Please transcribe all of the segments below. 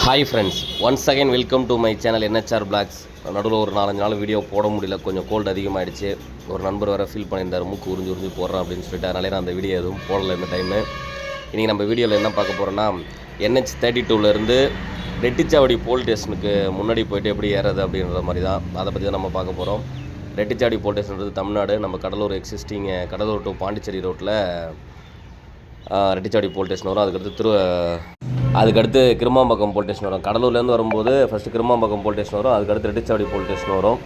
Hi friends, once again welcome to my channel NHR blogs. நடுவில் ஒரு 4-5 நாள் video போட முடியல, கொஞ்சம் கோல்டு அதிகமாகிடுச்சு. ஒரு நண்பர் வேறு ஃபீல் பண்ணியிருந்தார், மூக்கு உறிஞ்சி போடுறேன் அப்படின்னு சொல்லிட்டு. அதனாலே நான் அந்த வீடியோ எதுவும் போடலை இந்த டைமு. இன்றைக்கி நம்ம வீடியோவில் என்ன பார்க்க போகிறோன்னா, NH32லேருந்து ரெட்டிச்சாவடி போலீஸ் ஸ்டேஷனுக்கு முன்னாடி போய்ட்டு எப்படி ஏறது அப்படின்ற மாதிரி தான். அதை பற்றி தான் நம்ம பார்க்க போகிறோம். ரெட்டிச்சாவடி போலீஸ் ஸ்டேஷன்றது தமிழ்நாடு, நம்ம கடலூர் எக்ஸிஸ்டிங் கடலூர் டு பாண்டிச்சேரி ரோட்டில் ரெட்டிச்சாவடி போலீஸ் ஸ்டேஷன் வரும். அதுக்கடுத்து கிருமாம்பாக்கம் போலீஸ் ஸ்டேஷன் வரும். கடலூர்லேருந்து வரும்போது ஃபஸ்ட்டு கிருமாம்பாக்கம் போலீஸ் ஸ்டேஷன் வரும், அதுக்கடுத்து ரெட்டிச்சாவடி போலீஸ் ஸ்டேஷன் வரும்.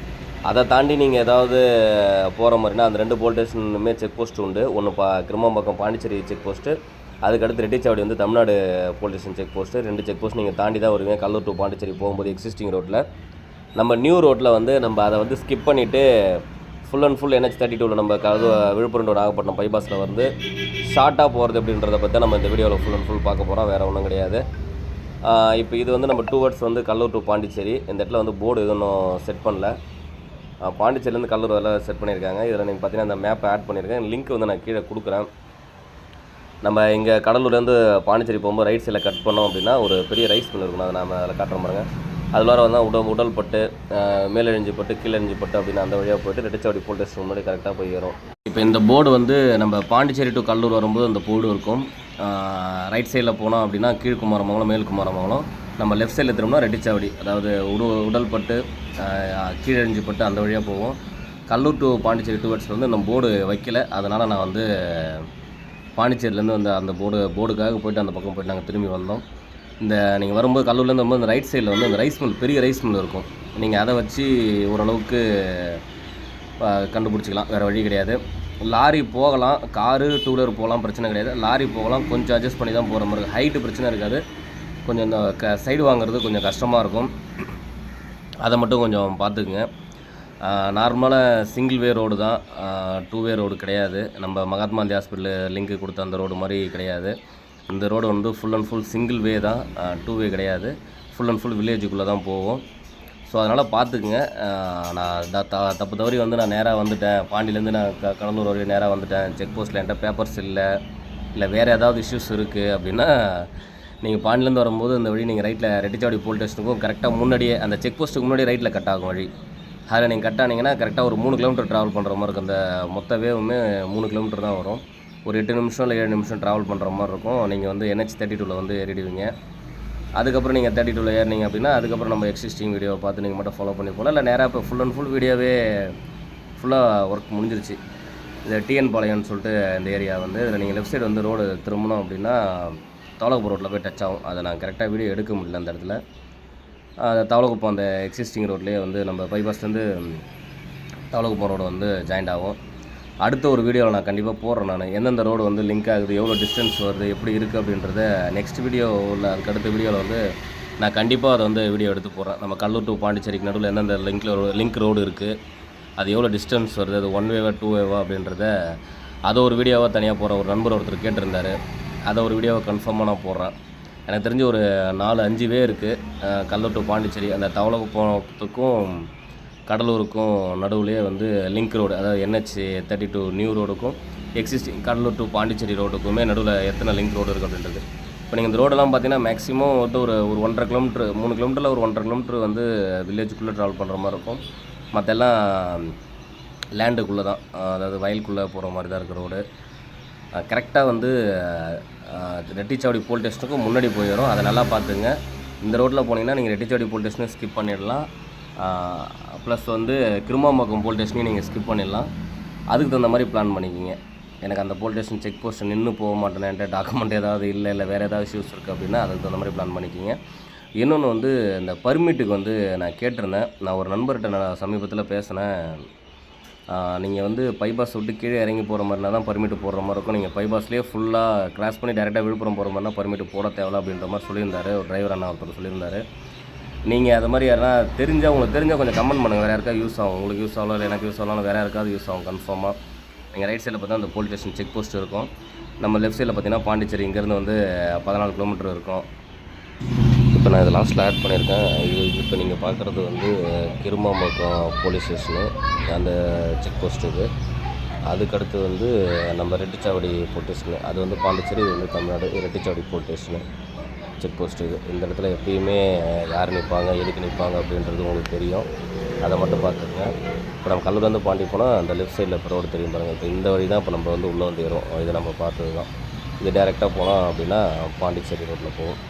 அதை தாண்டி நீங்கள் ஏதாவது போகிற மாதிரினா அந்த 2 போலீஸ் ஸ்டேஷனுமே செக் போஸ்ட் உண்டு. ஒன்று கிருமாம்பாக்கம் பாண்டிச்சேரி செக் போஸ்ட்டு, அதுக்கடுத்து ரெட்டிச்சாவடி வந்து Tamil Nadu police station check post. 2 check post நீங்கள் தாண்டி தான் வருவீங்க. கடலூர் டு பாண்டிச்சேரி போகும்போது எக்ஸிஸ்டிங் ரோட்டில் நம்ம நியூ ரோட்டில் வந்து நம்ம அதை வந்து ஸ்கிப் பண்ணிவிட்டு ஃபுல் அண்ட் ஃபுல் NH32வில் நம்ம விழுப்புரம் டு நாகப்பட்டினம் பைபாஸில் வந்து ஷார்ட்டாக போகிறது அப்படின்றத பற்றி நம்ம இந்த வீடியோவில் ஃபுல் அண்ட் ஃபுல் பார்க்க போகிறோம். வேறு ஒன்றும் கிடையாது. இப்போ இது வந்து நம்ம டுவர்ட்ஸ் வந்து கடலூர் டு பாண்டிச்சேரி. இந்த இடத்துல வந்து போர்டு எதுவும் செட் பண்ணல. பாண்டிச்சேரிலேருந்து கடலூர் எல்லாம் செட் பண்ணியிருக்காங்க. இதில் நீங்கள் பார்த்தீங்கன்னா அந்த மேப்பை ஆட் பண்ணியிருக்கேன். லிங்க் வந்து நான் கீழே கொடுக்குறேன். நம்ம இங்கே கடலூர்லேருந்து பாண்டிச்சேரி போகும்போது ரைட் சைடில் கட் பண்ணோம் அப்படின்னா ஒரு பெரிய ரைஸ் மில் இருக்கணும். அதை நம்ம அதில் காட்டுற பாருங்க. அதில் வர வந்தால் உடல்பட்டு மேலெழிஞ்சிப்பட்டு கீழெழிஞ்சிப்பட்டு அப்படின்னு அந்த வழியாக போய்ட்டு ரெட்டிச்சாவடி போலீஸ் ஸ்டேஷன் முன்னாடி கரெக்டாக போய் ஏறும். இப்போ இந்த போர்டு வந்து நம்ம பாண்டிச்சேரி டு கடலூர் வரும்போது அந்த போர்டு இருக்கும். ரைட் சைடில் போனோம் அப்படின்னா கீழ்குமாரமங்கலம் மேல்குமாரமங்கலம், நம்ம லெஃப்ட் சைடில் திரும்பினா ரெட்டிச்சாவடி, அதாவது உடல்பட்டு கீழெழிஞ்சிப்பட்டு அந்த வழியாக போவோம். கடலூர் டு பாண்டிச்சேரி டுவர்ட்ஸ் வந்து நம்ம போர்டு வைக்கல. அதனால் நான் வந்து பாண்டிச்சேரியிலேருந்து வந்து அந்த போர்டுக்காக போய்ட்டு அந்த பக்கம் போய்ட்டு நாங்கள் திரும்பி வந்தோம். இந்த நீங்கள் வரும்போது கடலூர்லேருந்து வரும்போது அந்த ரைட் சைடில் வந்து அந்த ரைஸ் மில், பெரிய ரைஸ் மில் இருக்கும். நீங்கள் அதை வச்சு ஓரளவுக்கு கண்டுபிடிச்சிக்கலாம். வேறு வழி கிடையாது. லாரி போகலாம், காரு 2 வீலர் போகலாம், பிரச்சனை கிடையாது. லாரி போகலாம், கொஞ்சம் அட்ஜஸ்ட் பண்ணி தான் போகிற மாதிரி இருக்கும். ஹைட்டு பிரச்சனை இருக்காது. கொஞ்சம் இந்த சைடு வாங்குறது கொஞ்சம் கஷ்டமாக இருக்கும். அதை மட்டும் கொஞ்சம் பார்த்துக்குங்க. நார்மலாக சிங்கிள் வே ரோடு தான், 2 வே ரோடு கிடையாது. நம்ம மகாத்மா காந்தி ஹாஸ்பிட்டலு லிங்க்கு கொடுத்த அந்த ரோடு மாதிரி கிடையாது. இந்த ரோடு வந்து ஃபுல் அண்ட் ஃபுல் சிங்கிள் வே தான், 2 வே கிடையாது. ஃபுல் அண்ட் ஃபுல் வில்லேஜுக்குள்ளே தான் போவோம். ஸோ அதனால் பார்த்துக்குங்க. நான் தப்பு தவறி வந்து நான் நேராக வந்துட்டேன், பாண்டியிலேருந்து நான் கடலூர் வரையும் நேராக வந்துட்டேன், செக் போஸ்ட்டில் என்கிட்ட பேப்பர்ஸ் இல்லை வேறு ஏதாவது இஷ்யூஸ் இருக்குது அப்படின்னா, நீங்கள் பாண்டியிலேருந்து வரும்போது இந்த வழி நீங்கள் ரைட்டில் ரெட்டிச்சாவடி போலீஸ் ஸ்டேஷனுக்கும் கரெக்டாக முன்னாடியே அந்த செக் போஸ்ட்டுக்கு முன்னாடி ரைட்டில் கட் ஆகும் வழி. அதில் நீங்கள் கட் ஆனீங்கன்னா கரெக்டாக ஒரு 3 கிலோமீட்டர் ட்ராவல் பண்ணுற மாதிரி இருக்கும். அந்த மொத்த வேவுமே 3 கிலோமீட்டர் தான் வரும். ஒரு 8 நிமிஷம் இல்லை 7 நிமிஷம் ட்ராவல் பண்ணுற மாதிரி இருக்கும். நீங்கள் வந்து NH32வில் வந்து ஏறிடுவீங்க. அதுக்கப்புறம் நீங்கள் 32வில் ஏறினீங்க அப்படின்னா அதுக்கப்புறம் நம்ம எக்ஸிஸ்டிங் வீடியோவை பார்த்து நீங்கள் மட்டும் ஃபாலோ பண்ணி போகலாம். இல்லை நேராக இப்போ ஃபுல் அண்ட் ஃபுல் வீடியோவே ஃபுல்லாக ஒர்க் முடிஞ்சிருச்சு. இது TN பாளையம்னு சொல்லிட்டு இந்த ஏரியா வந்து இதில் நீங்கள் லெஃப்ட் சைடு வந்து ரோடு திரும்பணும் அப்படின்னா தவளகுப்பம் ரோட்டில் போய் டச் ஆகும். அதை நான் கரெக்டாக வீடியோ எடுக்க முடியல அந்த இடத்துல. அந்த தவளகுப்பம் அந்த எக்ஸிஸ்டிங் ரோட்லேயே வந்து நம்ம பைபாஸ்லேருந்து தவளகுப்பம் ரோடு வந்து ஜாயிண்ட் ஆகும். அடுத்த ஒரு வீடியோவில் நான் கண்டிப்பாக போடுறேன். நான் எந்தெந்த ரோடு வந்து லிங்க் ஆகுது, எவ்வளோ டிஸ்டன்ஸ் வருது, எப்படி இருக்குது அப்படின்றத நெக்ஸ்ட் வீடியோவில் அதுக்கு அடுத்த வீடியோவில் வந்து நான் கண்டிப்பாக அதை வந்து வீடியோ எடுத்து போடுறேன். நம்ம கடலூர் டு பாண்டிச்சேரிக்கு நடுவில் எந்தெந்த லிங்க் ரோடு இருக்குது, அது எவ்வளோ டிஸ்டன்ஸ் வருது, அது 1 வேவா 2 வேவா அப்படின்றத அதை ஒரு வீடியோவாக தனியாக போகிறேன். ஒரு நண்பர் ஒருத்தர் கேட்டிருந்தார், அதை ஒரு வீடியோவை கன்ஃபார்மாக நான் போடுறேன். எனக்கு தெரிஞ்சு ஒரு 4-5 வே இருக்குது கடலூர் டு பாண்டிச்சேரி. அந்த தவளகுப்பத்துக்கும் கடலூருக்கும் நடுவுலேயே வந்து லிங்க் ரோடு, அதாவது NH32 நியூ ரோடுக்கும் எக்ஸிஸ்டிங் கடலூர் டு பாண்டிச்சேரி ரோடுக்குமே நடுவில் எத்தனை லிங்க் ரோடு இருக்குது அப்படின்றது. இப்போ நீங்கள் இந்த ரோடெல்லாம் பார்த்தீங்கன்னா மேக்ஸிமம் வந்து ஒரு 1.5 கிலோமீட்ரு 3 கிலோமீட்டரில் ஒரு 1.5 கிலோமீட்ரு வந்து வில்லேஜுக்குள்ளே ட்ராவல் பண்ணுற மாதிரி இருக்கும். மற்றெல்லாம் லேண்டுக்குள்ளே தான், அதாவது வயலுக்குள்ளே போகிற மாதிரி தான் இருக்கிற ரோடு. கரெக்டாக வந்து ரெட்டிச்சாவடி போலீஸ் ஸ்டேஷனுக்கும் முன்னாடி போயிடும். அதை நல்லா பார்த்துங்க. இந்த ரோட்டில் போனீங்கன்னா நீங்கள் ரெட்டிச்சாவடி போலீஸ் ஸ்டேஷனை ஸ்கிப் பண்ணிடலாம். ப்ளஸ் வந்து கிருமாம்பாக்கம் போலீஸ் ஸ்டேஷனையும் நீங்கள் ஸ்கிப் பண்ணிடலாம். அதுக்கு தகுந்த மாதிரி பிளான் பண்ணிக்கிங்க. எனக்கு அந்த போலீஸ் ஸ்டேஷன் செக் போஸ்ட்டை நின்று போக மாட்டேன், என்கிட்ட டாக்குமெண்ட் ஏதாவது இல்லை வேறு ஏதாவது இஷ்யூஸ் இருக்குது அப்படின்னா அதுக்கு தகுந்த மாதிரி பிளான் பண்ணிக்கிங்க. இன்னொன்று வந்து இந்த பர்மிட்டுக்கு வந்து நான் கேட்டிருந்தேன். நான் ஒரு நண்பர்கிட்ட நான் சமீபத்தில் பேசினேன். நீங்கள் வந்து பைபாஸ் விட்டு கீழே இறங்கி போகிற மாதிரினா தான் பர்மிட்டு போடுற மாதிரி இருக்கும். நீங்கள் பைபாஸ்லேயே ஃபுல்லாக கிராஸ் பண்ணி டேரெக்டாக விழுப்புரம் போகிற மாதிரினா பர்மிட்டு போட தேவையில்ல அப்படின்ற மாதிரி சொல்லியிருந்தார். ஒரு டிரைவர் அண்ணா ஒருத்தர் சொல்லியிருந்தார். நீங்கள் அது மாதிரி யாருன்னா உங்களுக்கு தெரிஞ்சால் கொஞ்சம் கமெண்ட் பண்ணுங்கள். வேறு யாருக்காவது யூஸ் ஆகும், உங்களுக்கு யூஸ் ஆகலாம், இல்லை எனக்கு யூஸ் ஆகலாம், வேறு யாருக்காவது யூஸ் ஆகும் கன்ஃபார்மாக. நீங்கள் ரைட் சைடில் பார்த்தா அந்த போலீஸ் ஸ்டேஷன் செக் போஸ்ட் இருக்கும். நம்ம லெஃப்ட் சைடில் பார்த்தீங்கன்னா பாண்டிச்சேரி இங்கேருந்து வந்து 14 கிலோமீட்டர் இருக்கும். இப்போ நான் இதை லாஸ்ட்டில் ஆட் பண்ணியிருக்கேன். இப்போ நீங்கள் பார்க்குறது வந்து கிருமாம்பாக்கம் போலீஸ் ஸ்டேஷனு, அந்த செக் போஸ்ட்டு இது. அதுக்கடுத்து வந்து நம்ம ரெட்டிச்சாவடி போலீஸ் ஸ்டேஷனு, அது வந்து பாண்டிச்சேரி, இது வந்து Tamil Nadu Rettichavadi police station. Check post இது. இந்த இடத்துல எப்பயுமே யார் நிற்பாங்க, எதுக்கு நிற்பாங்க அப்படின்றது உங்களுக்கு தெரியும். அதை மட்டும் பார்த்துக்கங்க. இப்போ நம்ம கல்லூர்லேருந்து பாண்டி போனால் அந்த லெஃப்ட் சைடில் இப்போ ரோடு தெரியும் பாருங்கள். இப்போ இந்த வழி தான் இப்போ நம்ம வந்து உள்ளே வந்து ஏறும். இதை நம்ம பார்த்தது தான். இது டேரெக்டாக போனோம் அப்படின்னா பாண்டிச்சேரி ரோட்டில் போகும்.